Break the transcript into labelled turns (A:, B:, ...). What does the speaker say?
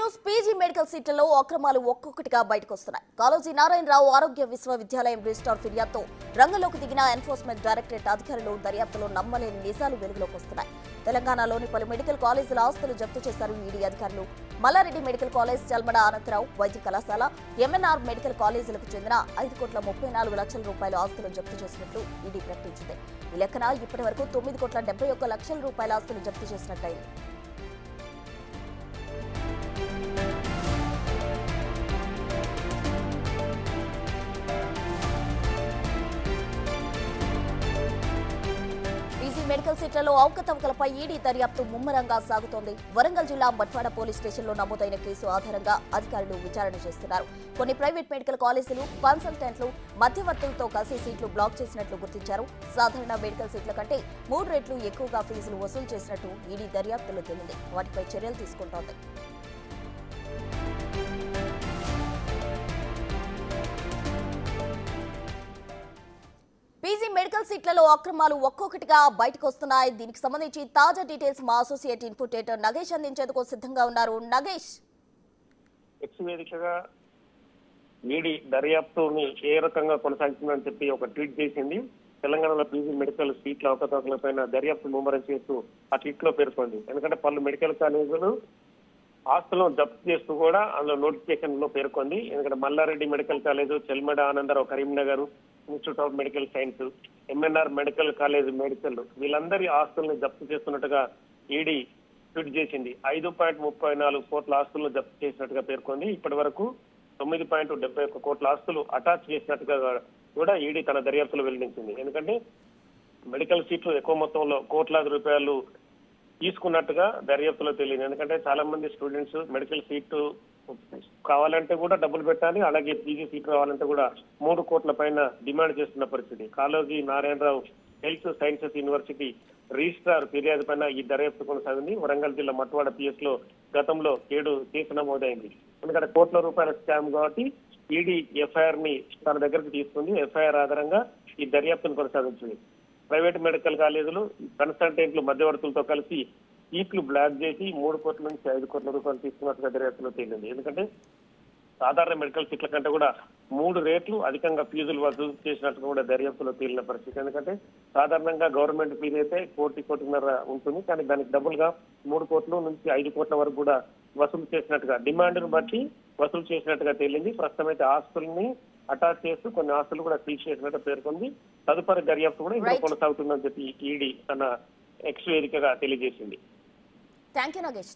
A: News PG medical సీట్లలో అక్రమాలు ఒక్కొక్కటిగా బయటకు వస్తున్నాయి. కాళోజీ నారాయణరావు ఆరోగ్య విశ్వవిద్యాలయం రిజిస్ట్రార్ ఫిర్యాదుతో రంగంలోకి దిగిన ఎన్ఫోర్స్మెంట్ డైరెక్టరేట్ అధికారులు దర్యాప్తులో నమ్మలేని నిజాలు వెలుగులోకి వస్తున్నాయి. తెలంగాణలోని పలు మెడికల్ కాలేజీల ఆస్తులు జప్తు చేశారు ఈడీ అధికారులు. మల్లారెడ్డి మెడికల్ కాలేజ్, చల్మడ అనంతరావు వైద్య కళాశాల, ఎంఎన్ఆర్ మెడికల్ కాలేజీలకు చెందిన 5,34,00,000 రూపాయల ఆస్తులు జప్తు చేసినట్లు ఈడీ ప్రకటించింది. ఈ లెక్కన ఇప్పటి వరకు 9,71,00,000 రూపాయల ఆస్తులు జప్తు చేసినట్టయింది. మెడికల్ సీట్లలో అవకతవకలపై ఈడీ దర్యాప్తు ముమ్మరంగా సాగుతోంది. వరంగల్ జిల్లా మట్వాడ పోలీస్ స్టేషన్లో నమోదైన కేసు ఆధారంగా అధికారులు విచారణ చేస్తున్నారు. కొన్ని ప్రైవేట్ మెడికల్ కాలేజీలు, కన్సల్టెంట్లు మధ్యవర్తులతో కలిసి సీట్లు బ్లాక్ చేసినట్లు గుర్తించారు. సాధారణ మెడికల్ సీట్ల కంటే 3 రెట్లు ఎక్కువగా ఫీజులు వసూలు చేసినట్టు ఈడీ దర్యాప్తులో తేలింది. వాటిపై చర్యలు తీసుకుంటోంది. పీజీ మెడికల్ సీట్లలో అక్రమాలు ఒక్కొక్కటిగా బయటకు వస్తున్నాయి. దీనికి సంబంధించి తాజా డీటెయిల్స్ మా అసోసియేట్ ఇన్పుట్ ఎడిటర్ నగేష్ అందించేందుకు సిద్ధంగా ఉన్నారు. నగేష్,
B: వేదికగా ఈడీ దర్యాప్తుని ఏ రకంగా కొనసాగుతుందని చెప్పి ఒక ట్వీట్ చేసింది. తెలంగాణలో పీజీ మెడికల్ సీట్ల అవకతవకలపైన దర్యాప్తు ముమ్మరం చేస్తూ ఆ ట్వీట్ లో పేర్కొంది. ఎందుకంటే పలు మెడికల్ కాలేజీలు ఆస్తులను జప్తు చేస్తూ కూడా అందులో నోటిఫికేషన్ లో పేర్కొంది. ఎందుకంటే Mallareddy medical college, Chalmeda Anandrao Karimnagar institute of medical science, MNR medical college medical వీళ్ళందరి ఆస్తులను జప్తు చేస్తున్నట్టుగా ఈడీ ట్వీట్ చేసింది. 5.34 కోట్ల ఆస్తులను జప్తు చేసినట్టుగా పేర్కొంది. ఇప్పటి వరకు 9.71 కోట్ల ఆస్తులు అటాచ్ చేసినట్టుగా కూడా ఈడీ తన దర్యాప్తులో వెల్లడించింది. ఎందుకంటే మెడికల్ సీట్లు ఎక్కువ మొత్తంలో కోట్లాది రూపాయలు తీసుకున్నట్టుగా దర్యాప్తులో తెలియదు. ఎందుకంటే చాలా మంది స్టూడెంట్స్ మెడికల్ సీటు కావాలంటే కూడా డబ్బులు పెట్టాలి, అలాగే పీజీ సీట్ రావాలంటే కూడా 3 కోట్ల పైన డిమాండ్ చేస్తున్న పరిస్థితి. Kaloji Narayanarao health sciences university registrar ఫిర్యాదు పైన ఈ దర్యాప్తు కొనసాగింది. వరంగల్ జిల్లా మట్వాడ పిఎస్ లో గతంలో 7 కేసు నమోదైంది. ఎందుకంటే కోట్ల రూపాయల స్కామ్ కాబట్టి ఈడీ ఎఫ్ఐఆర్ ని తన దగ్గరకు తీసుకుంది. ఎఫ్ఐఆర్ ఆధారంగా ఈ దర్యాప్తును కొనసాగించింది. ప్రైవేట్ మెడికల్ కాలేజీలు, కన్సల్టెంట్లు మధ్యవర్తులతో కలిసి సీట్లు బ్లాక్ చేసి 3 కోట్ల నుంచి 5 కోట్ల రూపాయలు తీసుకున్నట్టుగా దర్యాప్తులో తేలింది. ఎందుకంటే సాధారణ మెడికల్ సీట్ల కంటే కూడా 3 రెట్లు అధికంగా ఫీజులు వసూలు చేసినట్టుగా కూడా దర్యాప్తులో తేలిన పరిస్థితి. ఎందుకంటే సాధారణంగా గవర్నమెంట్ ఫీజు అయితే 1,00,00,000 ఉంటుంది, కానీ దానికి డబుల్గా 3 కోట్ల నుంచి 5 కోట్ల వరకు కూడా వసూలు చేసినట్టుగా, డిమాండ్ను బట్టి వసూలు చేసినట్టుగా తేలింది. ప్రస్తుతం అయితే ఆస్తుల్ని అటాచ్ చేస్తూ కొన్ని ఆస్తులు కూడా సీజ్ చేసినట్టు పేర్కొంది. తదుపరి దర్యాప్తు కూడా ఇంకా కొనసాగుతుందని చెప్పి ఈడీ తన ఎక్స్ వేదికగా తెలియజేసింది.
A: Thank you Nagesh.